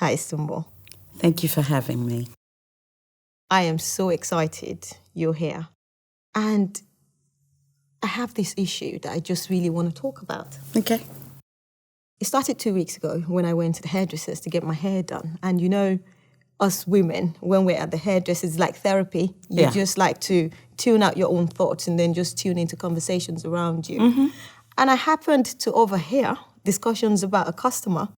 Hi, Stumbo. Thank you for having me. I am so excited you're here. And I have this issue that I just really want to talk about. Okay. It started 2 weeks ago when I went to the hairdressers to get my hair done. And you know, us women, when we're at the hairdressers, it's like therapy. You just like to tune out your own thoughts and then just tune into conversations around you. Mm-hmm. And I happened to overhear discussions about a customer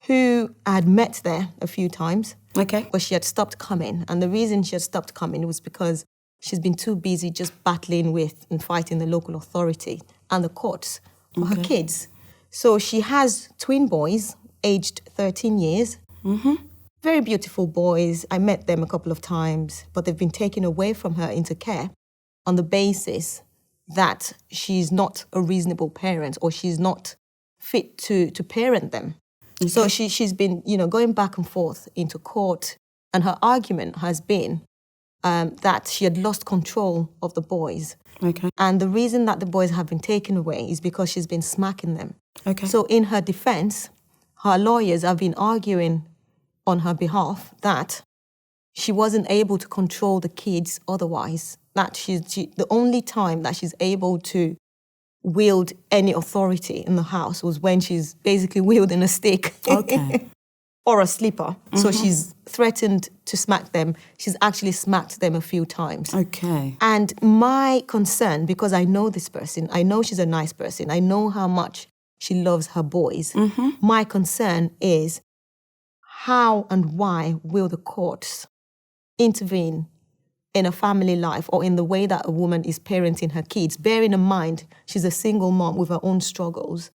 who I had met there a few times. Okay. But she had stopped coming. And the reason she had stopped coming was because she's been too busy just battling with and fighting the local authority and the courts for her kids. So she has twin boys, aged 13 years. Mm-hmm. Very beautiful boys. I met them a couple of times, but they've been taken away from her into care on the basis that she's not a reasonable parent or she's not fit to parent them. Okay. So she's been, going back and forth into court, and her argument has been that she had lost control of the boys. Okay. And the reason that the boys have been taken away is because she's been smacking them. Okay. So in her defense, her lawyers have been arguing on her behalf that she wasn't able to control the kids otherwise, that the only time that she's able to wield any authority in the house was when she's basically wielding a stick. Okay. Or a slipper. Mm-hmm. So she's threatened to smack them. She's actually smacked them a few times. Okay. And my concern, because I know this person, I know she's a nice person, I know how much she loves her boys. Mm-hmm. My concern is how and why will the courts intervene in a family life or in the way that a woman is parenting her kids, bearing in mind she's a single mom with her own struggles.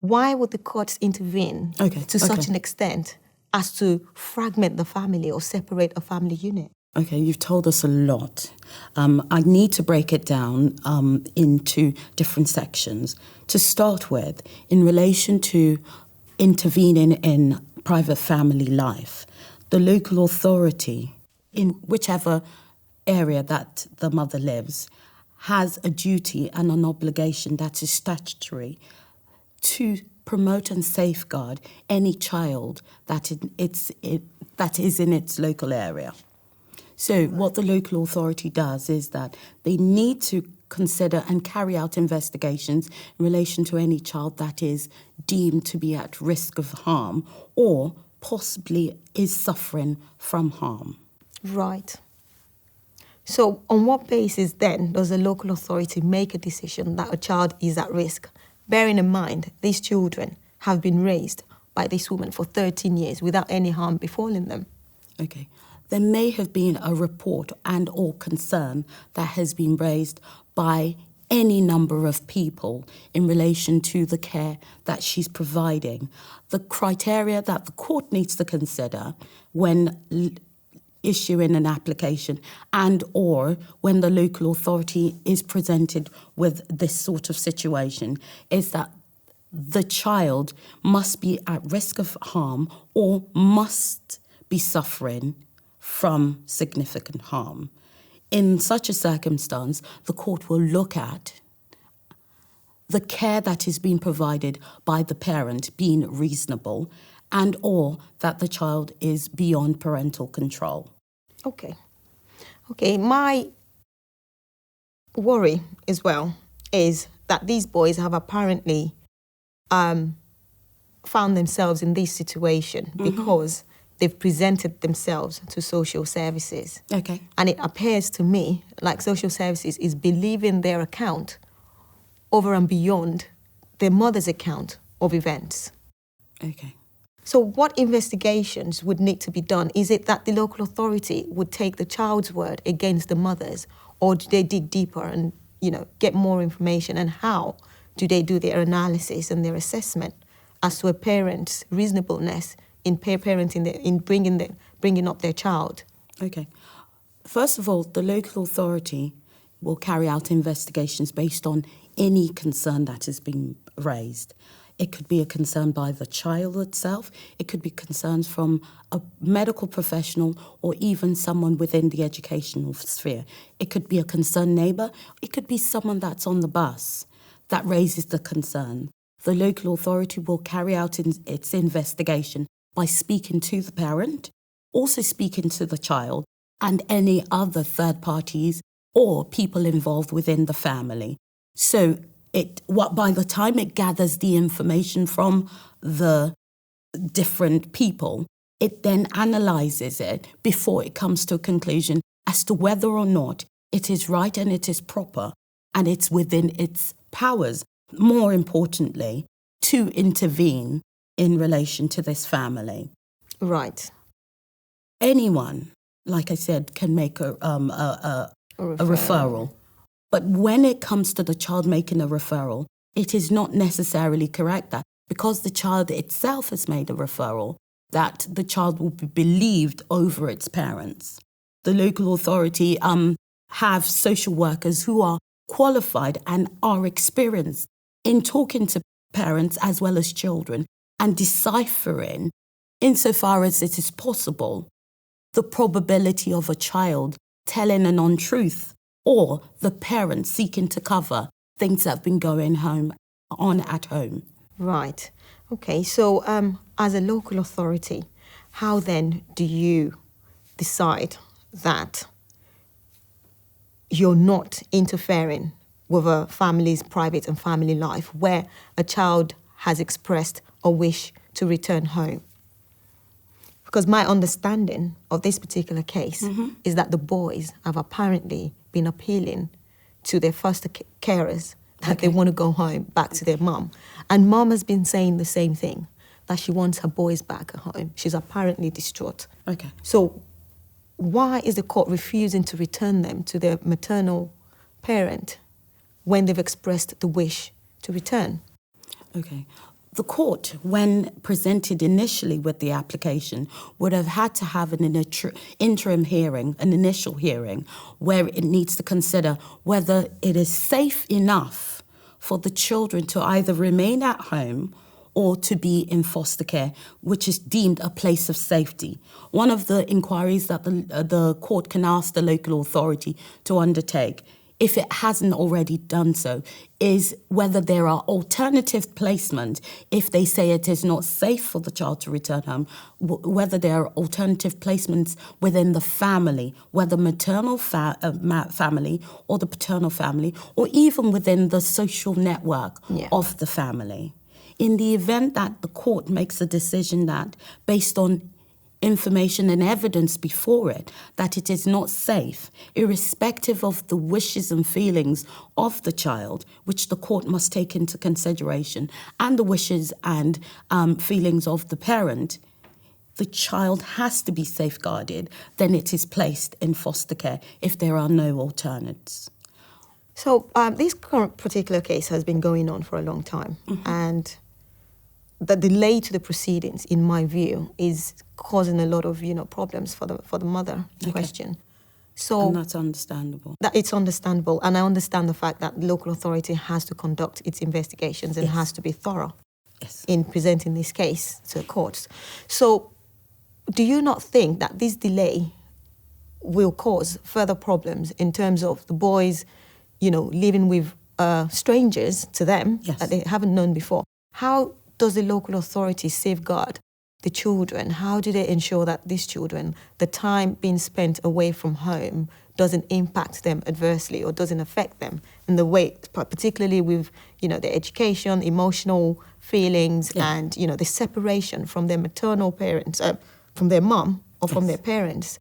Why would the courts intervene to such an extent as to fragment the family or separate a family unit? Okay, you've told us a lot. I need to break it down into different sections. To start with, in relation to intervening in private family life, the local authority, in whichever area that the mother lives, has a duty and an obligation that is statutory to promote and safeguard any child that is in its local area. So what the local authority does is that they need to consider and carry out investigations in relation to any child that is deemed to be at risk of harm or possibly is suffering from harm. Right. So on what basis then does the local authority make a decision that a child is at risk? Bearing in mind, these children have been raised by this woman for 13 years without any harm befalling them. Okay. There may have been a report and or concern that has been raised by any number of people in relation to the care that she's providing. The criteria that the court needs to consider when issuing an application and or when the local authority is presented with this sort of situation is that the child must be at risk of harm or must be suffering from significant harm. In such a circumstance, the court will look at the care that is being provided by the parent being reasonable and or that the child is beyond parental control. Okay. My worry as well is that these boys have apparently found themselves in this situation because they've presented themselves to social services. Okay. And it appears to me like social services is believing their account over and beyond their mother's account of events. Okay. So what investigations would need to be done? Is it that the local authority would take the child's word against the mother's, or do they dig deeper and, get more information? And how do they do their analysis and their assessment as to a parent's reasonableness in parenting, in bringing up their child? Okay. First of all, the local authority will carry out investigations based on any concern that has been raised. It could be a concern by the child itself. It could be concerns from a medical professional or even someone within the educational sphere. It could be a concerned neighbour. It could be someone that's on the bus that raises the concern. The local authority will carry out its investigation by speaking to the parent, also speaking to the child, and any other third parties or people involved within the family. So by the time it gathers the information from the different people, it then analyzes it before it comes to a conclusion as to whether or not it is right and it is proper and it's within its powers, more importantly, to intervene in relation to this family. Right. Anyone, like I said, can make a referral. But when it comes to the child making a referral, it is not necessarily correct that because the child itself has made a referral, that the child will be believed over its parents. The local authority have social workers who are qualified and are experienced in talking to parents as well as children and deciphering, insofar as it is possible, the probability of a child telling an untruth or the parent seeking to cover things that have been going on at home. Right. Okay, so as a local authority, how then do you decide that you're not interfering with a family's private and family life where a child has expressed a wish to return home? Because my understanding of this particular case is that the boys have apparently been appealing to their foster carers that they want to go home, back to their mum. And mum has been saying the same thing, that she wants her boys back at home. She's apparently distraught. Okay. So why is the court refusing to return them to their maternal parent when they've expressed the wish to return? Okay. The court, when presented initially with the application, would have had to have an interim hearing, an initial hearing, where it needs to consider whether it is safe enough for the children to either remain at home or to be in foster care, which is deemed a place of safety. One of the inquiries that the court can ask the local authority to undertake, if it hasn't already done so, is whether there are alternative placements if they say it is not safe for the child to return home, whether there are alternative placements within the family, whether maternal family or the paternal family, or even within the social network of the family. In the event that the court makes a decision that, based on information and evidence before it, that it is not safe, irrespective of the wishes and feelings of the child, which the court must take into consideration, and the wishes and feelings of the parent, the child has to be safeguarded, then it is placed in foster care if there are no alternates. So this current particular case has been going on for a long time, and the delay to the proceedings, in my view, is causing a lot of problems for the mother in question. So and that's understandable. It's understandable, and I understand the fact that the local authority has to conduct its investigations and has to be thorough in presenting this case to the courts. So do you not think that this delay will cause further problems in terms of the boys, living with strangers to them that they haven't known before? How does the local authority safeguard the children? How do they ensure that these children, the time being spent away from home, doesn't impact them adversely or doesn't affect them in the way, particularly with, their education, emotional feelings, and, the separation from their maternal parents, from their mum or from their parents?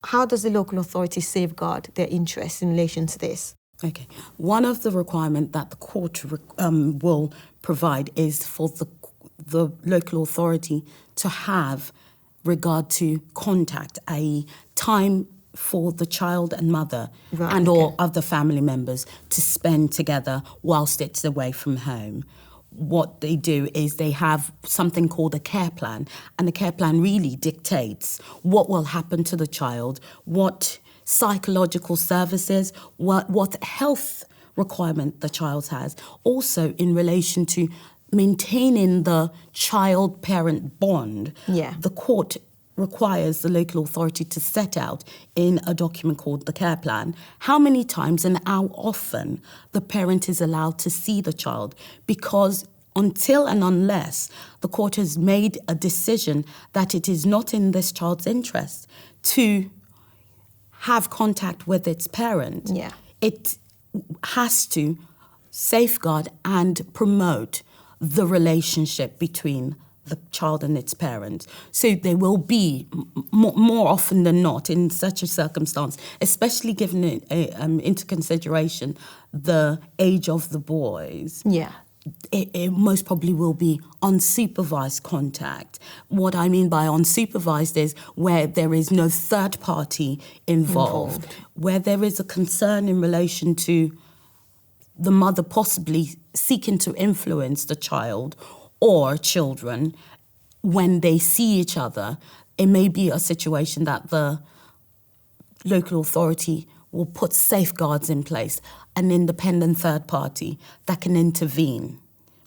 How does the local authority safeguard their interests in relation to this? Okay. One of the requirements that the court will provide is for the local authority to have regard to contact, i.e. time for the child and mother or other family members to spend together whilst it's away from home. What they do is they have something called a care plan, and the care plan really dictates what will happen to the child, what psychological services, what health requirement the child has. Also in relation to maintaining the child-parent bond, the court requires the local authority to set out in a document called the care plan how many times and how often the parent is allowed to see the child, because until and unless the court has made a decision that it is not in this child's interest to have contact with its parent, it has to safeguard and promote the relationship between the child and its parents. So there will be, more often than not, in such a circumstance, especially given into consideration the age of the boys, it most probably will be unsupervised contact. What I mean by unsupervised is where there is no third party involved, where there is a concern in relation to the mother possibly seeking to influence the child or children when they see each other. It may be a situation that the local authority will put safeguards in place, an independent third party that can intervene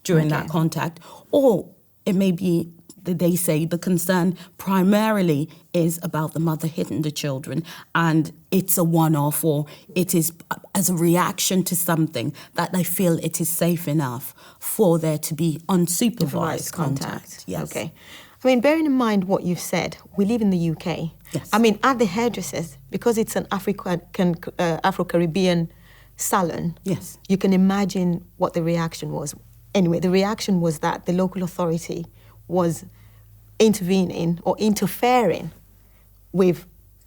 during that contact. Or it may be, they say, the concern primarily is about the mother hitting the children and it's a one-off, or it is as a reaction to something that they feel it is safe enough for there to be unsupervised contact. Yes. Okay. I mean, bearing in mind what you've said, we live in the UK. Yes. I mean, at the hairdressers, because it's an Afro-Caribbean salon, yes, you can imagine what the reaction was. Anyway, the reaction was that the local authority was intervening or interfering with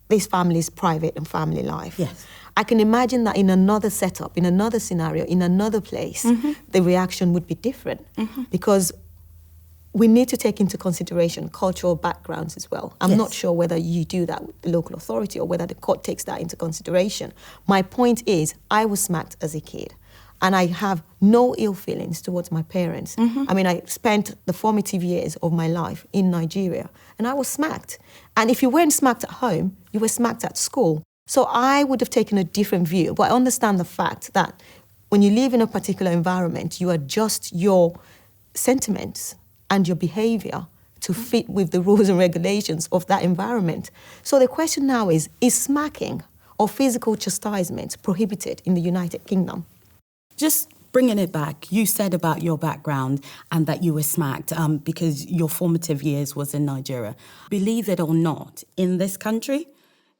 this family's private and family life. Yes. I can imagine that in another setup, in another scenario, in another place, the reaction would be different because we need to take into consideration cultural backgrounds as well. I'm not sure whether you do that with the local authority or whether the court takes that into consideration. My point is, I was smacked as a kid and I have no ill feelings towards my parents. I mean, I spent the formative years of my life in Nigeria and I was smacked. And if you weren't smacked at home, you were smacked at school. So I would have taken a different view, but I understand the fact that when you live in a particular environment, you adjust your sentiments and your behavior to fit with the rules and regulations of that environment. So the question now is smacking or physical chastisement prohibited in the United Kingdom? Just bringing it back, you said about your background and that you were smacked because your formative years was in Nigeria. Believe it or not, in this country,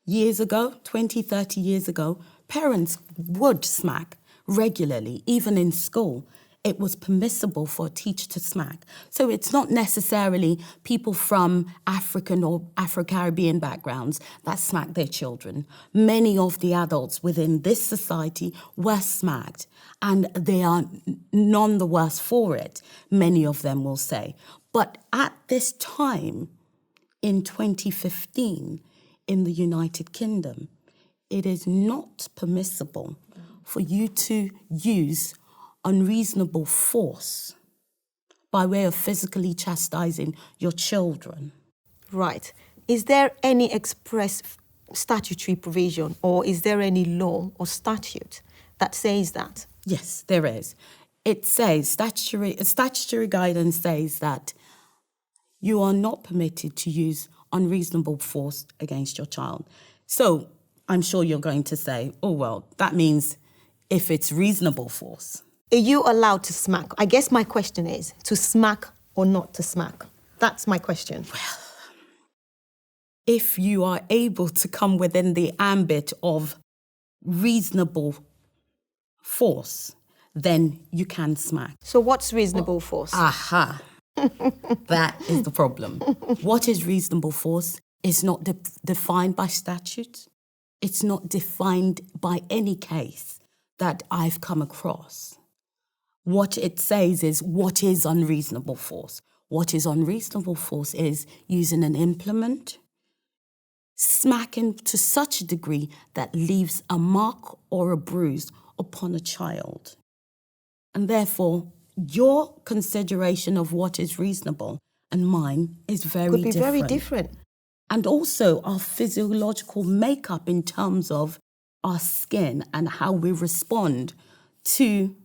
years ago, 20, 30 years ago, parents would smack regularly, even in school. It was permissible for a teacher to smack. So it's not necessarily people from African or Afro-Caribbean backgrounds that smack their children. Many of the adults within this society were smacked, and they are none the worse for it, many of them will say. But at this time, in 2015, in the United Kingdom, it is not permissible for you to use unreasonable force by way of physically chastising your children. Right. Is there any express statutory provision or is there any law or statute that says that? Yes, there is. It says, statutory guidance says that you are not permitted to use unreasonable force against your child. So I'm sure you're going to say, oh, well, that means if it's reasonable force. Are you allowed to smack? I guess my question is, to smack or not to smack? That's my question. Well, if you are able to come within the ambit of reasonable force, then you can smack. So what's reasonable force? Aha. That is the problem. What is reasonable force is not defined by statute. It's not defined by any case that I've come across. What it says is what is unreasonable force. What is unreasonable force is using an implement, smacking to such a degree that leaves a mark or a bruise upon a child. And therefore, your consideration of what is reasonable and mine is very different. Very different. And also our physiological makeup in terms of our skin and how we respond to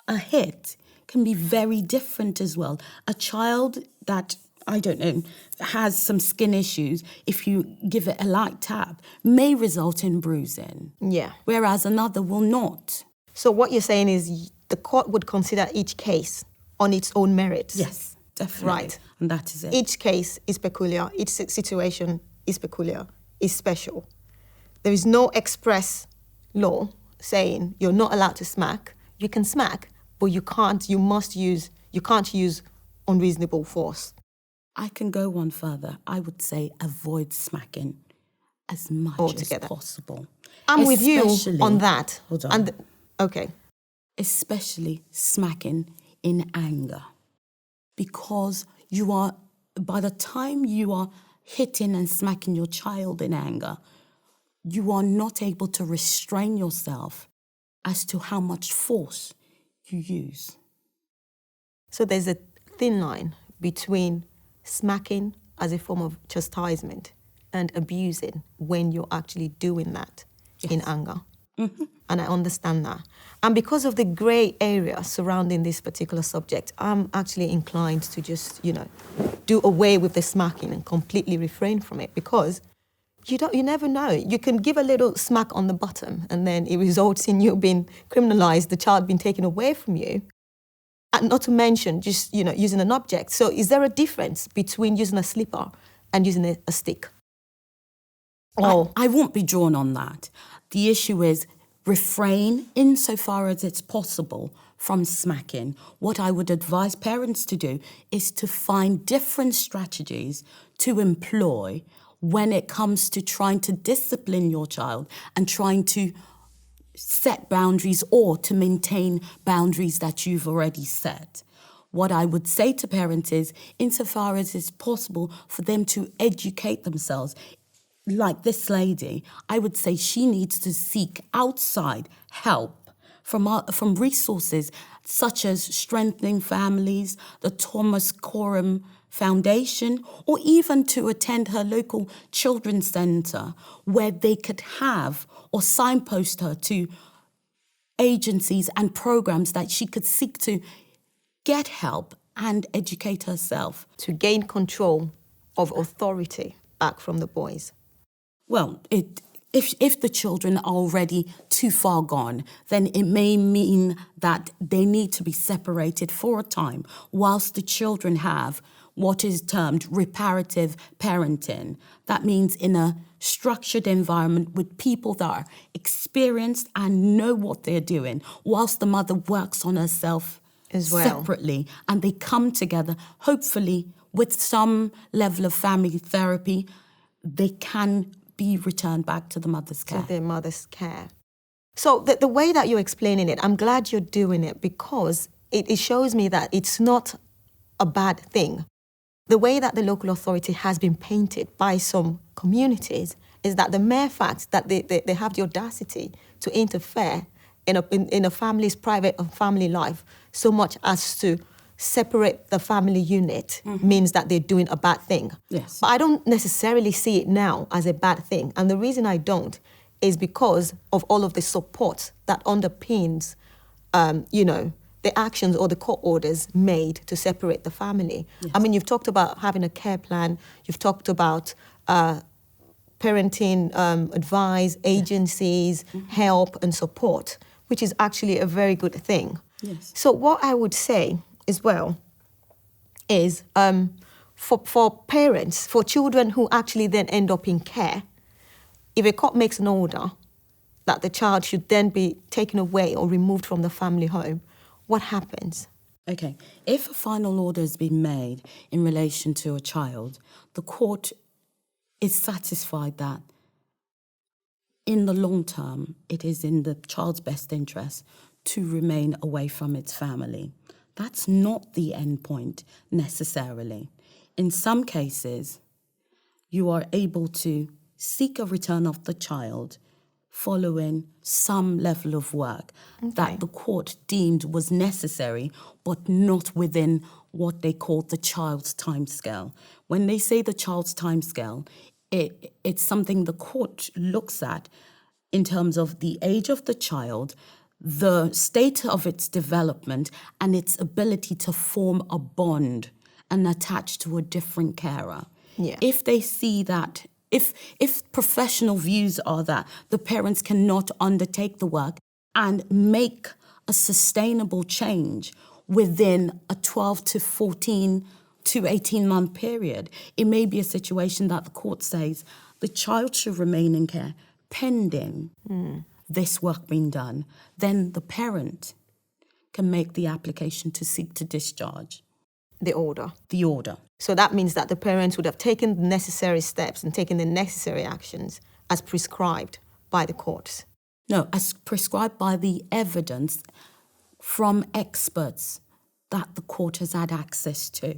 a hit can be very different as well. A child that, I don't know, has some skin issues, if you give it a light tap, may result in bruising. Yeah. Whereas another will not. So what you're saying is the court would consider each case on its own merits. Yes, definitely. Right. And that is it. Each case is peculiar. Each situation is peculiar, is special. There is no express law saying you're not allowed to smack. You can smack, but you can't use unreasonable force. I can go one further. I would say avoid smacking as much Altogether. as possible. I'm with you Especially- on that. Hold on. Okay. Especially smacking in anger. Because by the time you are hitting and smacking your child in anger, you are not able to restrain yourself as to how much force you use. So there's a thin line between smacking as a form of chastisement and abusing when you're actually doing that in anger. Mm-hmm. And I understand that. And because of the grey area surrounding this particular subject, I'm actually inclined to just, do away with the smacking and completely refrain from it, because you never know. You can give a little smack on the bottom and then it results in you being criminalised, the child being taken away from you. And not to mention just, using an object. So is there a difference between using a slipper and using a stick? I won't be drawn on that. The issue is refrain insofar as it's possible from smacking. What I would advise parents to do is to find different strategies to employ when it comes to trying to discipline your child and trying to set boundaries or to maintain boundaries that you've already set. What I would say to parents is, insofar as it's possible for them to educate themselves, like this lady, I would say she needs to seek outside help from resources such as Strengthening Families, the Thomas Coram Foundation, or even to attend her local children's centre where they could have or signpost her to agencies and programs that she could seek to get help and educate herself. To gain control of authority back from the boys. Well, if the children are already too far gone, then it may mean that they need to be separated for a time whilst the children have what is termed reparative parenting. That means in a structured environment with people that are experienced and know what they're doing, whilst the mother works on herself as well separately, and they come together, hopefully with some level of family therapy, they can be returned back to the mother's care. To their mother's care. So the way that you're explaining it, I'm glad you're doing it, because it shows me that it's not a bad thing. The way that the local authority has been painted by some communities is that the mere fact that they have the audacity to interfere in a family's private and family life so much as to separate the family unit means that they're doing a bad thing. Yes. But I don't necessarily see it now as a bad thing. And the reason I don't is because of all of the support that underpins, the actions or the court orders made to separate the family. Yes. I mean, you've talked about having a care plan. You've talked about parenting advice, agencies, help and support, which is actually a very good thing. Yes. So what I would say as well is for parents, for children who actually then end up in care, if a court makes an order that the child should then be taken away or removed from the family home, what happens? Okay, if a final order has been made in relation to a child, the court is satisfied that in the long term, it is in the child's best interest to remain away from its family. That's not the end point necessarily. In some cases, you are able to seek a return of the child following some level of work that the court deemed was necessary, but not within what they call the child's timescale. When they say the child's timescale, it's something the court looks at in terms of the age of the child, the state of its development, and its ability to form a bond and attach to a different carer. Yeah. If they see that, if professional views are that the parents cannot undertake the work and make a sustainable change within a 12 to 14 to 18-month period. It may be a situation that the court says the child should remain in care pending this work being done. Then the parent can make the application to seek to discharge The order. the order. So that means that the parents would have taken the necessary steps and taken the necessary actions as prescribed by the courts. No, as prescribed by the evidence from experts that the court has had access to.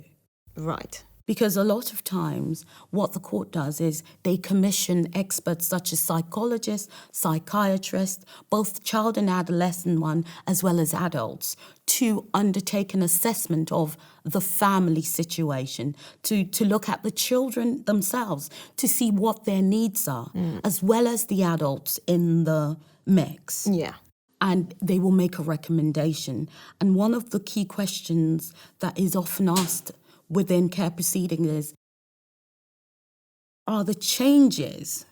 Right. Because a lot of times what the court does is they commission experts such as psychologists, psychiatrists, both child and adolescent one, as well as adults, to undertake an assessment of the family situation, to look at the children themselves, to see what their needs are, as well as the adults in the mix. Yeah. And they will make a recommendation. And one of the key questions that is often asked within care proceedings is, are the changes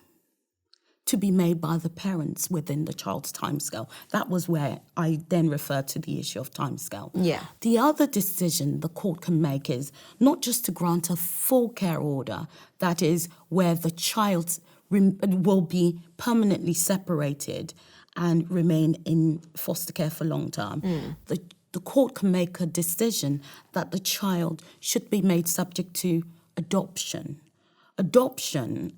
to be made by the parents within the child's timescale? That was where I then referred to the issue of timescale. Yeah. The other decision the court can make is not just to grant a full care order, that is where the child will be permanently separated and remain in foster care for long term. The court can make a decision that the child should be made subject to adoption. Adoption,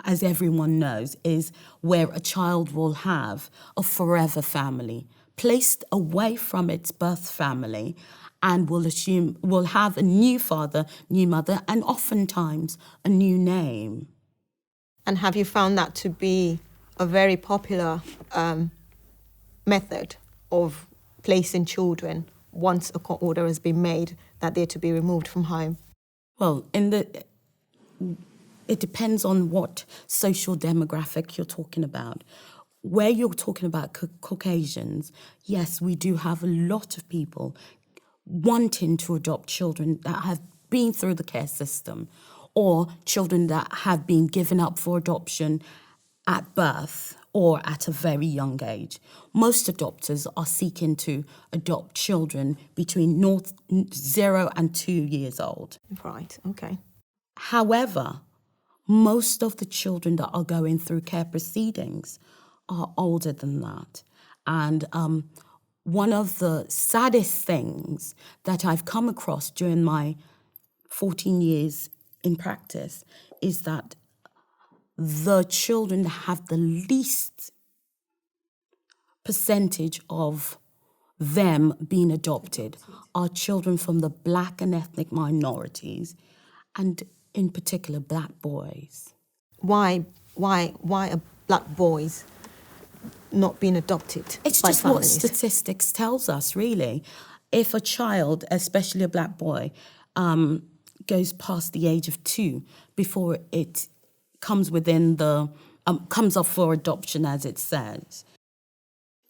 as everyone knows, is where a child will have a forever family, placed away from its birth family, and will have a new father, new mother, and oftentimes a new name. And have you found that to be a very popular method of placing children once a court order has been made that they're to be removed from home? Well, it depends on what social demographic you're talking about. Where you're talking about Caucasians, yes, we do have a lot of people wanting to adopt children that have been through the care system, or children that have been given up for adoption at birth or at a very young age. Most adopters are seeking to adopt children between 0 and 2 years old. Right, okay. However, most of the children that are going through care proceedings are older than that. And one of the saddest things that I've come across during my 14 years in practice is that the children that have the least percentage of them being adopted are children from the Black and ethnic minorities, and in particular Black boys. Why are Black boys not being adopted It's by just families? what statistics tells us, really. If a child, especially a Black boy, goes past the age of 2 before it comes within the comes up for adoption, as it says,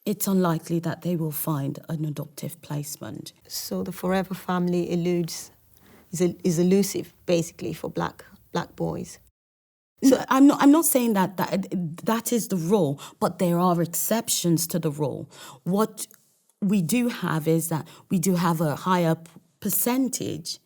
it's unlikely that they will find an adoptive placement. So the forever family is elusive, basically, for black boys. So I'm not saying that is the rule, but there are exceptions to the rule. What we do have is that we do have a higher percentage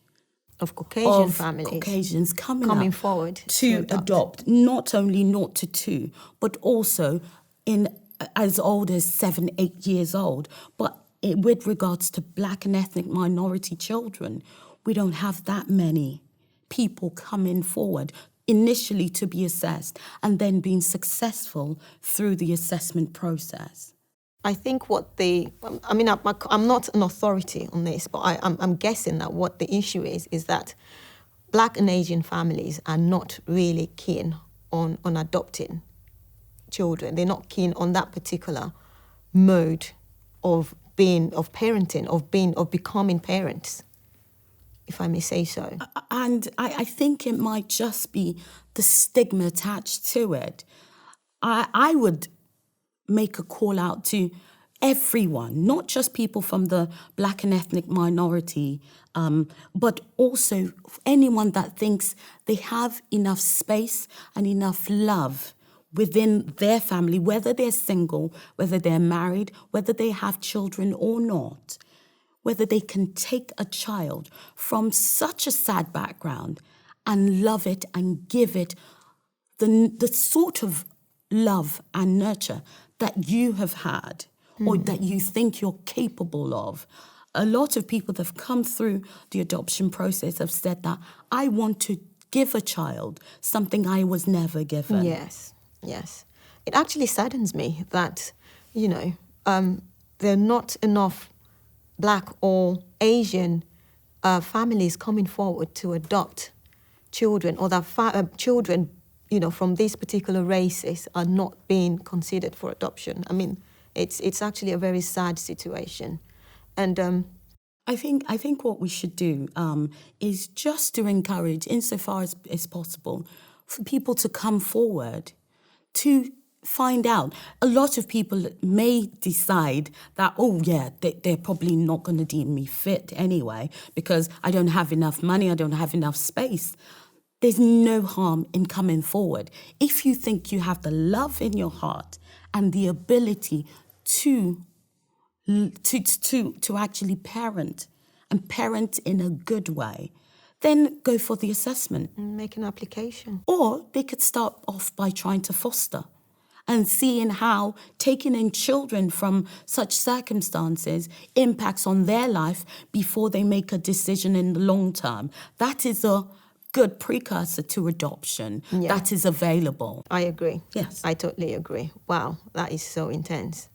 Of Caucasian of families Caucasians coming up forward to adopt not only 0 to 2, but also in as old as 7, 8 years old. But with regards to Black and ethnic minority children, we don't have that many people coming forward initially to be assessed and then being successful through the assessment process. I think I'm not an authority on this, but I'm guessing that what the issue is that Black and Asian families are not really keen on adopting children. They're not keen on that particular mode of parenting, of becoming parents, if I may say so. And I think it might just be the stigma attached to it. I would make a call out to everyone, not just people from the Black and ethnic minority, but also anyone that thinks they have enough space and enough love within their family, whether they're single, whether they're married, whether they have children or not, whether they can take a child from such a sad background and love it and give it the sort of love and nurture that you have had or that you think you're capable of. A lot of people that have come through the adoption process have said that I want to give a child something I was never given. Yes. It actually saddens me that, there are not enough Black or Asian families coming forward to adopt children, or that children, from these particular races are not being considered for adoption. I mean, it's actually a very sad situation. And I think what we should do is just to encourage, insofar as possible, for people to come forward to find out. A lot of people may decide that, they're probably not going to deem me fit anyway because I don't have enough money, I don't have enough space. There's no harm in coming forward. If you think you have the love in your heart and the ability to actually parent and parent in a good way, then go for the assessment. Make an application. Or they could start off by trying to foster and seeing how taking in children from such circumstances impacts on their life before they make a decision in the long term. That is a good precursor to adoption that is available. I agree. Yes. I totally agree. Wow, that is so intense.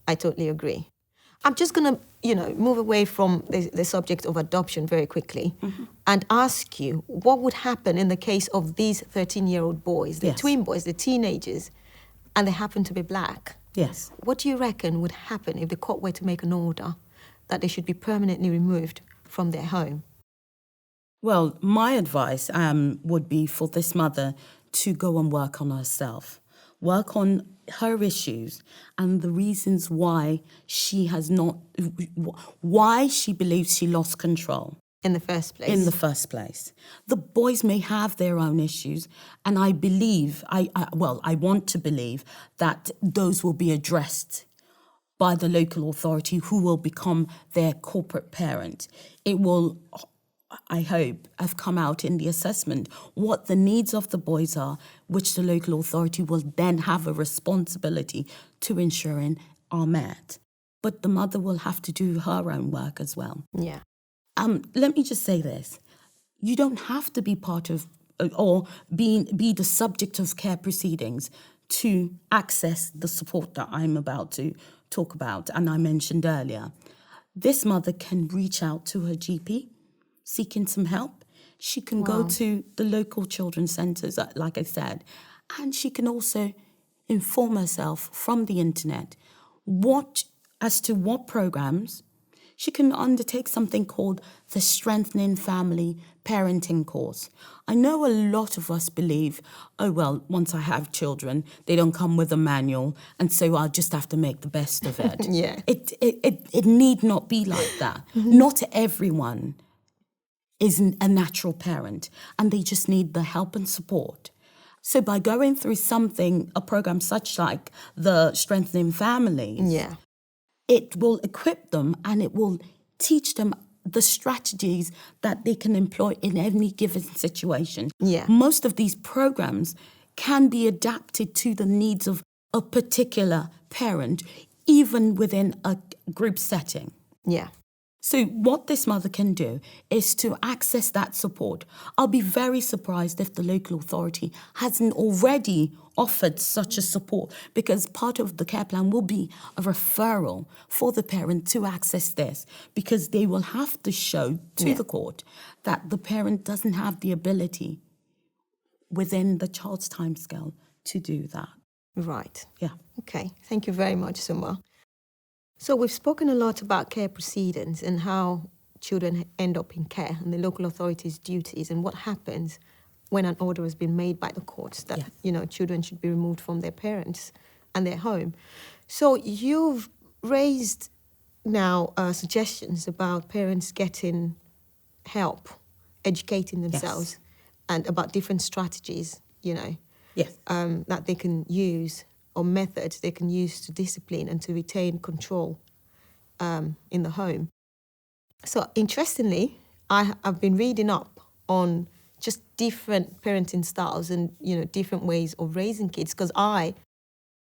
I totally agree. I'm just going to, move away from the subject of adoption very quickly and ask you, what would happen in the case of these 13-year-old boys, the twin boys, the teenagers, and they happen to be Black? Yes. What do you reckon would happen if the court were to make an order that they should be permanently removed from their home? Well, my advice would be for this mother to go and work on herself, work on her issues and the reasons why she believes she lost control. In the first place. In the first place. The boys may have their own issues, and I believe, I want to believe that those will be addressed by the local authority who will become their corporate parent. It will, I hope, have come out in the assessment what the needs of the boys are, which the local authority will then have a responsibility to ensuring are met. But the mother will have to do her own work as well. Yeah. Let me just say this. You don't have to be part of or be the subject of care proceedings to access the support that I'm about to talk about and I mentioned earlier. This mother can reach out to her GP seeking some help. She can go to the local children's centres, like I said, and she can also inform herself from the internet as to what programs. She can undertake something called the Strengthening Family Parenting course. I know a lot of us believe, once I have children, they don't come with a manual, and so I'll just have to make the best of it. Yeah. It need not be like that. Not everyone is a natural parent, and they just need the help and support. So by going through a program such like the Strengthening Families, it will equip them and it will teach them the strategies that they can employ in any given situation. Yeah. Most of these programs can be adapted to the needs of a particular parent, even within a group setting. Yeah. So what this mother can do is to access that support. I'll be very surprised if the local authority hasn't already offered such a support, because part of the care plan will be a referral for the parent to access this, because they will have to show to the court that the parent doesn't have the ability within the child's timescale to do that. Right. Yeah. Okay. Thank you very much, Suma. So we've spoken a lot about care proceedings and how children end up in care and the local authorities' duties and what happens when an order has been made by the courts that, children should be removed from their parents and their home. So you've raised now suggestions about parents getting help, educating themselves, and about different strategies, Yes. that they can use, or methods they can use to discipline and to retain control in the home. So interestingly, I've been reading up on just different parenting styles and, different ways of raising kids, because I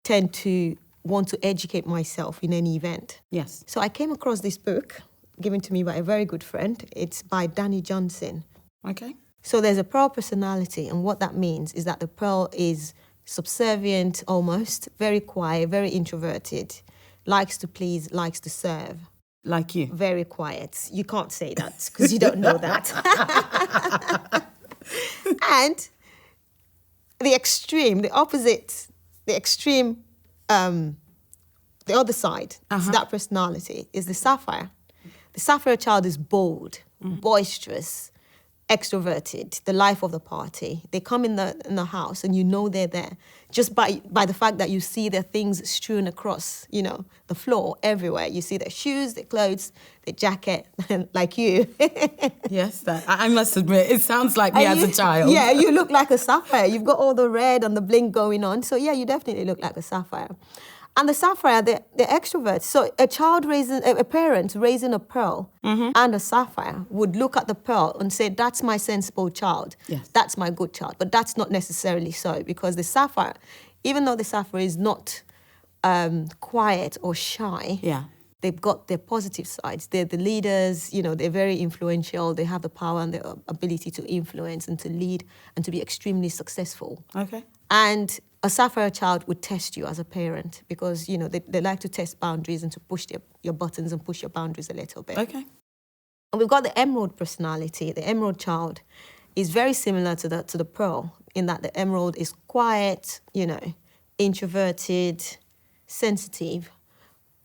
tend to want to educate myself in any event. Yes. So I came across this book given to me by a very good friend. It's by Danny Johnson. Okay. So there's a pearl personality, and what that means is that the pearl is subservient almost, very quiet, very introverted, likes to please, likes to serve. Like you. Very quiet. You can't say that because you don't know that. And the extreme, the opposite, the extreme, the other side to that personality is the sapphire. The sapphire child is bold, boisterous, extroverted, the life of the party. They come in the house and you know they're there just by the fact that you see their things strewn across, the floor everywhere. You see their shoes, their clothes, their jacket, like you. Yes, I must admit, it sounds like me as a child. Yeah, you look like a sapphire. You've got all the red and the bling going on. So yeah, you definitely look like a sapphire. And the sapphire, they're extroverts. So a parent raising a pearl and a sapphire would look at the pearl and say, that's my sensible child. Yes. That's my good child. But that's not necessarily so, because the sapphire, even though the sapphire is not quiet or shy, they've got their positive sides. They're the leaders, they're very influential. They have the power and the ability to influence and to lead and to be extremely successful. Okay. And a sapphire child would test you as a parent because, they like to test boundaries and to push your buttons and push your boundaries a little bit. Okay. And we've got the emerald personality. The emerald child is very similar to the pearl in that the emerald is quiet, introverted, sensitive,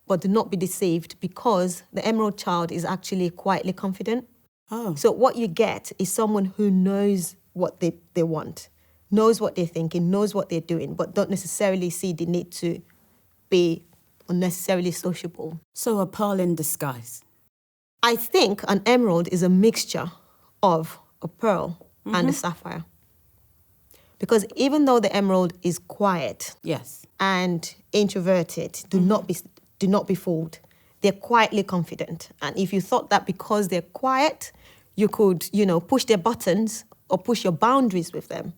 but do not be deceived because the emerald child is actually quietly confident. Oh. So what you get is someone who knows what they want, knows what they're thinking, knows what they're doing, but don't necessarily see the need to be unnecessarily sociable. So a pearl in disguise. I think an emerald is a mixture of a pearl and a sapphire. Because even though the emerald is quiet and introverted, do not be fooled. They're quietly confident. And if you thought that because they're quiet, you could, push their buttons or push your boundaries with them,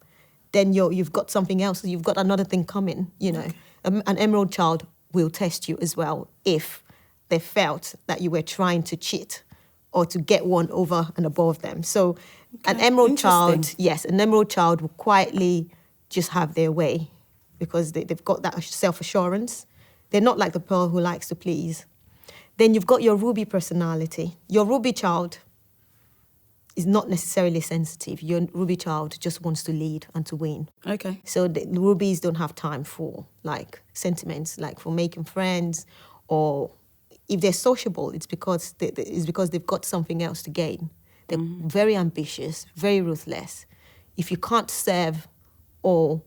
then you've got something else. You've got another thing coming, Okay. An emerald child will test you as well if they felt that you were trying to cheat or to get one over and above them. So an emerald child, will quietly just have their way because they've got that self-assurance. They're not like the pearl who likes to please. Then you've got your ruby personality. Your ruby child is not necessarily sensitive. Your ruby child just wants to lead and to win. Okay. So the rubies don't have time for sentiments, for making friends, or if they're sociable, it's because they've got something else to gain. They're very ambitious, very ruthless. If you can't serve or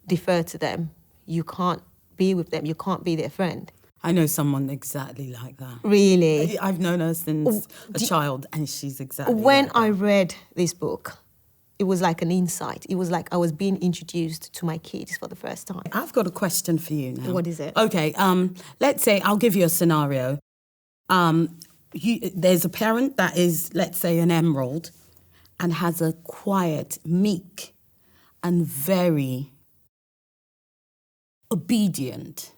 defer to them, you can't be with them. You can't be their friend. I know someone exactly like that. Really? I've known her since a child, and she's exactly when like that. I read this book, it was like an insight. It was like I was being introduced to my kids for the first time. I've got a question for you now. What is it? Okay, let's say, I'll give you a scenario. There's a parent that is, let's say, an emerald and has a quiet, meek, and very obedient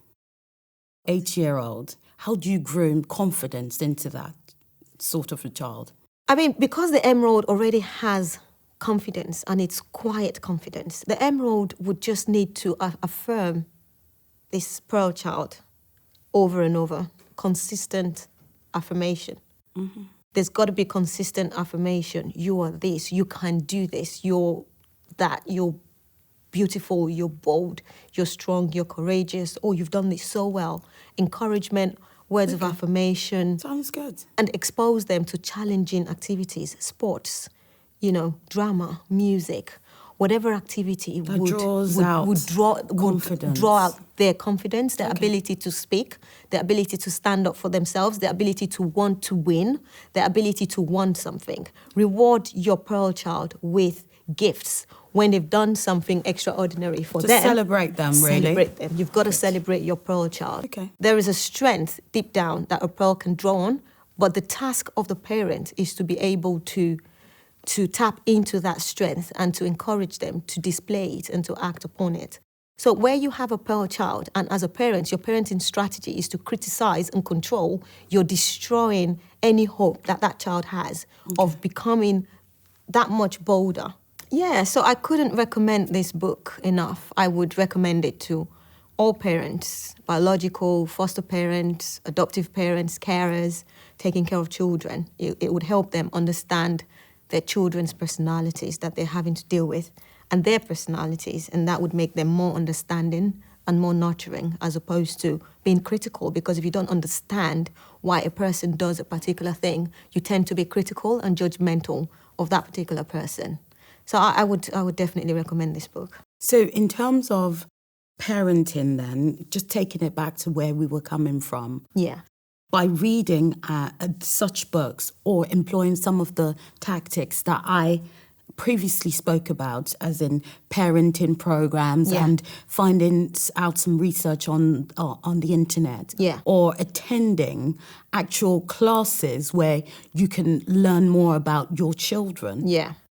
8-year-old. How do you groom confidence into that sort of a child? I mean, because the emerald already has confidence and it's quiet confidence, the emerald would just need to affirm this pearl child over and over. Consistent affirmation. There's got to be consistent affirmation. You are this, you can do this, you're that, you're beautiful, you're bold, you're strong, you're courageous. Oh, you've done this so well. Encouragement, words of affirmation. Sounds good. And expose them to challenging activities, sports, drama, music, whatever activity would draw out their confidence, their ability to speak, their ability to stand up for themselves, their ability to want to win, their ability to want something. Reward your pearl child with gifts, when they've done something extraordinary for To them. celebrate them, really. Celebrate them. You've got to celebrate your pearl child. Okay. There is a strength deep down that a pearl can draw on, but the task of the parent is to be able to tap into that strength and to encourage them to display it and to act upon it. So where you have a pearl child, and as a parent, your parenting strategy is to criticize and control, you're destroying any hope that that child has of becoming that much bolder. Yeah, so I couldn't recommend this book enough. I would recommend it to all parents, biological, foster parents, adoptive parents, carers, taking care of children. It would help them understand their children's personalities that they're having to deal with and their personalities, and that would make them more understanding and more nurturing as opposed to being critical, because if you don't understand why a person does a particular thing, you tend to be critical and judgmental of that particular person. So I would definitely recommend this book. So in terms of parenting then, just taking it back to where we were coming from. Yeah. By reading such books or employing some of the tactics that I previously spoke about, as in parenting programs and finding out some research on the internet, or attending actual classes where you can learn more about your children,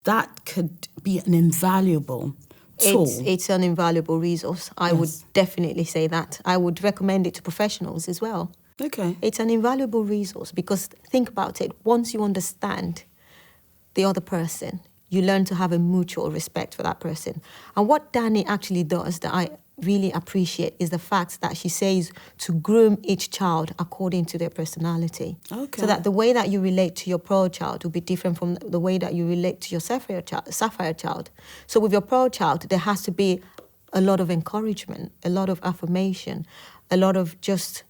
that could be an invaluable tool. It's an invaluable resource. I would definitely say that. I would recommend it to professionals as well. Okay. It's an invaluable resource because think about it. Once you understand the other person, you learn to have a mutual respect for that person. And what Dani actually does that I really appreciate is the fact that she says to groom each child according to their personality. Okay. So that the way that you relate to your pearl child will be different from the way that you relate to your sapphire child. So with your pearl child, there has to be a lot of encouragement, a lot of affirmation, a lot of just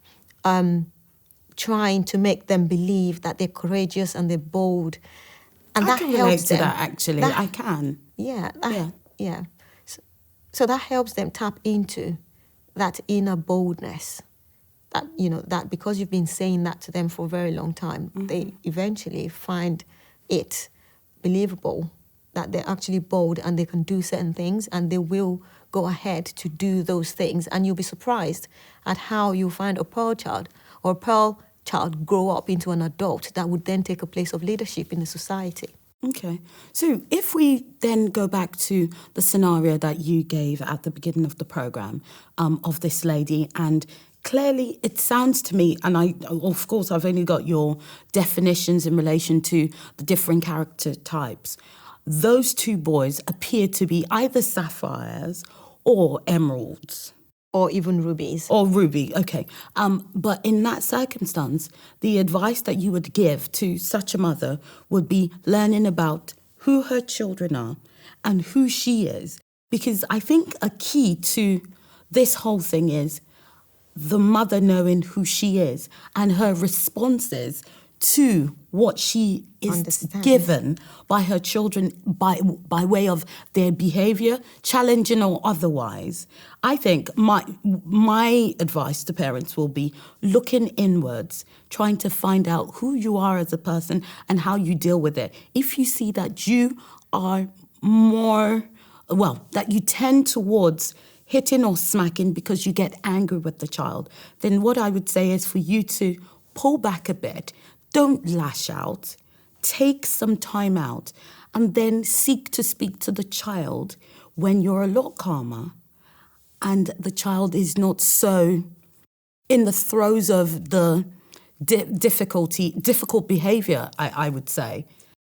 trying to make them believe that they're courageous and they're bold. And I can relate to that, actually. I can. Yeah. So that helps them tap into that inner boldness. That, you know, that because you've been saying that to them for a very long time, they eventually find it believable that they're actually bold and they can do certain things, and they will go ahead to do those things. And you'll be surprised at how you find a pearl child or a pearl child grow up into an adult that would then take a place of leadership in the society. Okay. So if we then go back to the scenario that you gave at the beginning of the programme of this lady, and clearly it sounds to me, and of course I've only got your definitions in relation to the different character types. Those two boys appear to be either sapphires or emeralds. Or even rubies. Or ruby, okay. But in that circumstance, the advice that you would give to such a mother would be learning about who her children are and who she is. Because I think a key to this whole thing is the mother knowing who she is and her responses to what she is given by her children by way of their behaviour, challenging or otherwise. I think my advice to parents will be looking inwards, trying to find out who you are as a person and how you deal with it. If you see that you are that you tend towards hitting or smacking because you get angry with the child, then what I would say is for you to pull back a bit. Don't lash out, take some time out, and then seek to speak to the child when you're a lot calmer and the child is not so in the throes of the difficult behaviour, I would say.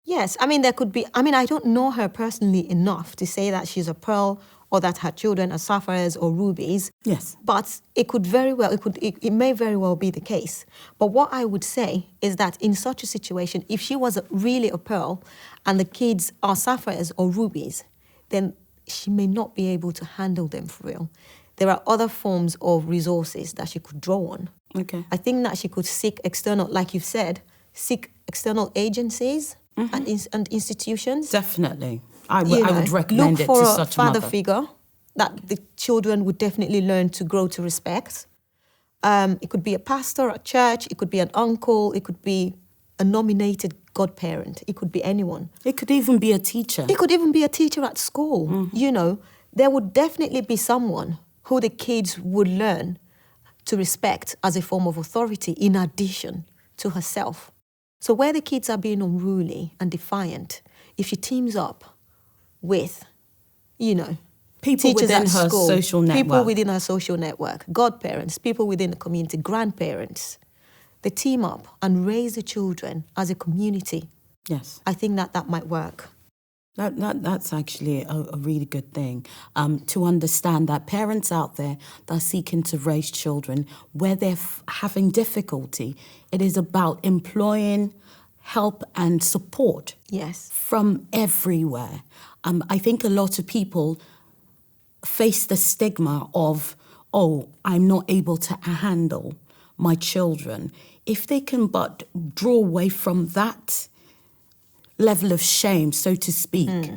Yes, I mean, there could be, I don't know her personally enough to say that she's a pearl or that her children are sapphires or rubies. Yes. But it could very well, it may very well be the case. But what I would say is that in such a situation, if she was really a pearl and the kids are sapphires or rubies, then she may not be able to handle them for real. There are other forms of resources that she could draw on. Okay. I think that she could seek external, like you've said, seek external agencies and institutions. Definitely. I would recommend it to such a mother. Look for a father figure that the children would definitely learn to grow to respect. It could be a pastor, a church, it could be an uncle, it could be a nominated godparent. It could be anyone. It could even be a teacher. It could even be a teacher at school. You know, there would definitely be someone who the kids would learn to respect as a form of authority in addition to herself. So where the kids are being unruly and defiant, if she teams up with, you know, people teachers within at her school, social network. people within her social network, godparents, people within the community, grandparents, they team up and raise the children as a community. Yes. I think that might work. That's actually a really good thing, to understand that parents out there that are seeking to raise children, where they're having difficulty, it is about employing help and support Yes. from everywhere. I think a lot of people face the stigma of, oh, I'm not able to handle my children. If they can but draw away from that level of shame, so to speak,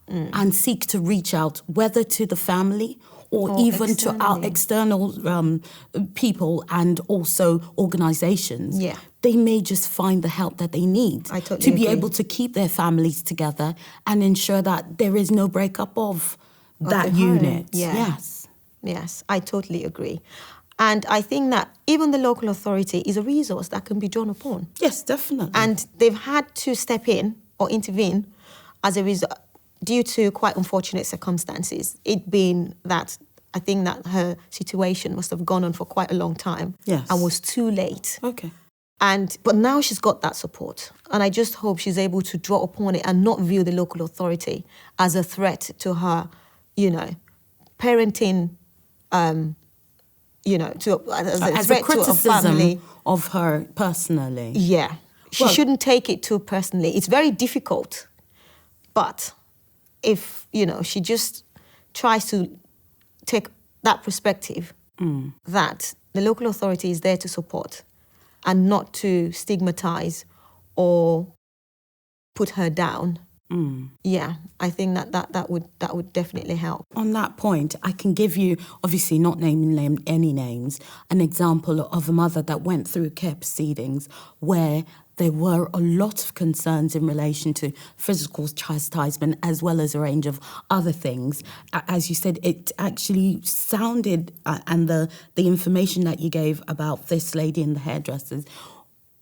and seek to reach out, whether to the family or even to our external people and also organisations, they may just find the help that they need to be able to keep their families together and ensure that there is no breakup of that unit. Yes, I totally agree. And I think that even the local authority is a resource that can be drawn upon. Yes, definitely. And they've had to step in or intervene as a result, due to quite unfortunate circumstances. It being that I think that her situation must have gone on for quite a long time. Yes. And was too late. Okay. But now she's got that support. And I just hope she's able to draw upon it and not view the local authority as a threat to her, you know, parenting, you know, as a criticism of her personally. Yeah. She shouldn't take it too personally. It's very difficult. But if, you know, she just tries to take that perspective that the local authority is there to support and not to stigmatise or put her down. Yeah, I think that would definitely help. On that point, I can give you, obviously not naming any names, an example of a mother that went through care proceedings where there were a lot of concerns in relation to physical chastisement as well as a range of other things. As you said, it actually sounded, and the information that you gave about this lady and the hairdressers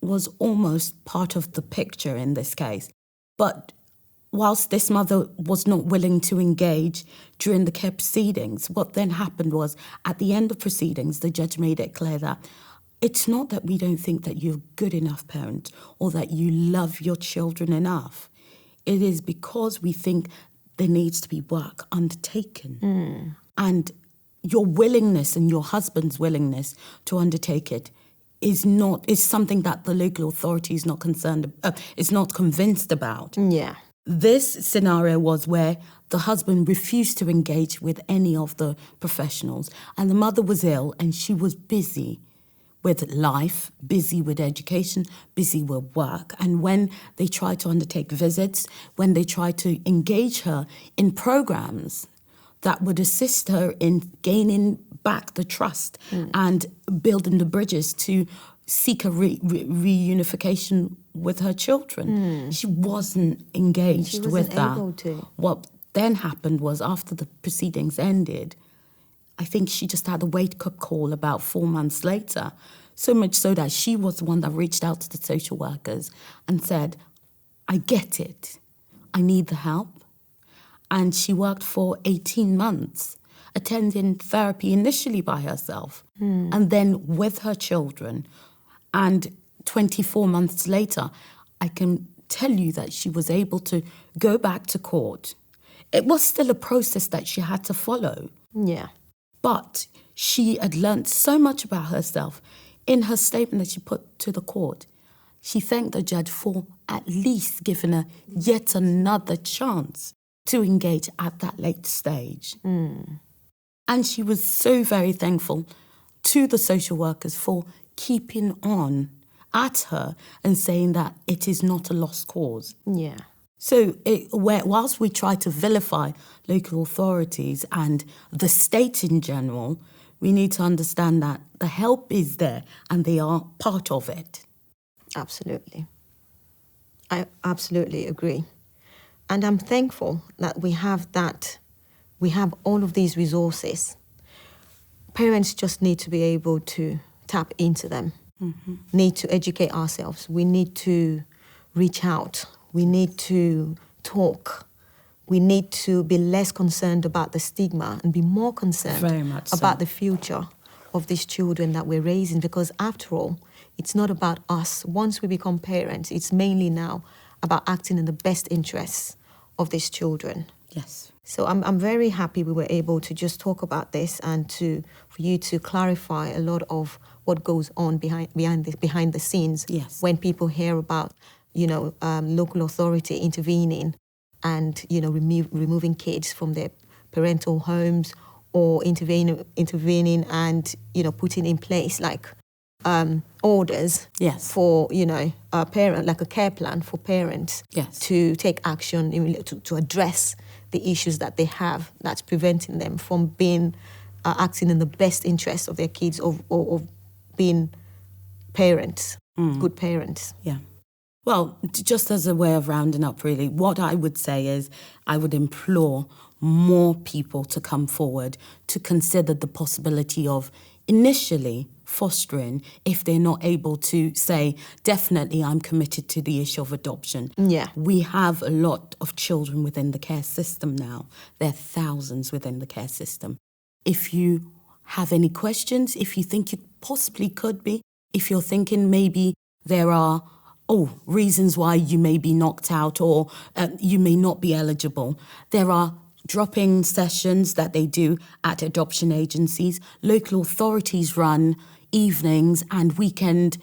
was almost part of the picture in this case. But whilst this mother was not willing to engage during the care proceedings, what then happened was, at the end of proceedings, the judge made it clear that it's not that we don't think that you're a good enough parent or that you love your children enough. It is because we think there needs to be work undertaken. And your willingness and your husband's willingness to undertake it is something that the local authority is not is not convinced about. Yeah. This scenario was where the husband refused to engage with any of the professionals, and the mother was ill and she was busy with life, busy with education, busy with work. And when they tried to undertake visits, when they tried to engage her in programs that would assist her in gaining back the trust and building the bridges to seek a reunification with her children. She wasn't engaged with that. Able to. What then happened was, after the proceedings ended, I think she just had a wake-up call about 4 months later, so much so that she was the one that reached out to the social workers and said, I get it. I need the help. And she worked for 18 months, attending therapy initially by herself and then with her children. And 24 months later, I can tell you that she was able to go back to court. It was still a process that she had to follow. Yeah. But she had learnt so much about herself. In her statement that she put to the court, she thanked the judge for at least giving her yet another chance to engage at that late stage. And she was so very thankful to the social workers for keeping on at her and saying that it is not a lost cause. Yeah. So whilst we try to vilify local authorities and the state in general, we need to understand that the help is there and they are part of it. Absolutely. I absolutely agree. And I'm thankful that we have all of these resources. Parents just need to be able to tap into them, need to educate ourselves. We need to reach out. We need to talk. We need to be less concerned about the stigma and be more concerned Very much so. about the future of these children that we're raising, because after all, it's not about us. Once we become parents, it's mainly now about acting in the best interests of these children. Yes. So I'm very happy we were able to just talk about this and for you to clarify a lot of what goes on behind the scenes. Yes. When people hear about, local authority intervening and, removing kids from their parental homes, or intervening and, putting in place orders Yes. for, a parent, like a care plan for parents Yes. to take action to address the issues that they have that's preventing them from being acting in the best interest of their kids, or being parents, good parents. Yeah. Well, just as a way of rounding up, really, what I would say is I would implore more people to come forward to consider the possibility of initially fostering, if they're not able to say, definitely I'm committed to the issue of adoption. Yeah. We have a lot of children within the care system now. There are thousands within the care system. If you have any questions, if you think you possibly could be, if you're thinking maybe there are reasons why you may be knocked out, or you may not be eligible, there are drop-in sessions that they do at adoption agencies. Local authorities run evenings and weekend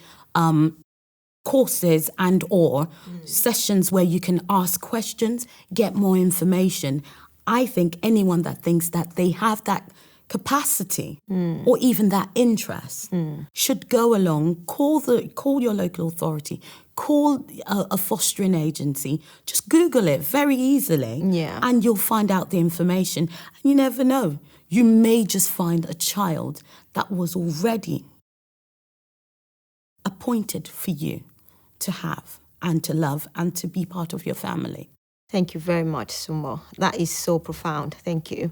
courses or sessions where you can ask questions, get more information. I think anyone that thinks that they have that capacity or even that interest should go along, call your local authority, call a fostering agency, just Google it very easily, and you'll find out the information. And you never know, you may just find a child that was already appointed for you to have and to love and to be part of your family. Thank you very much, Sumo. That is so profound. Thank you.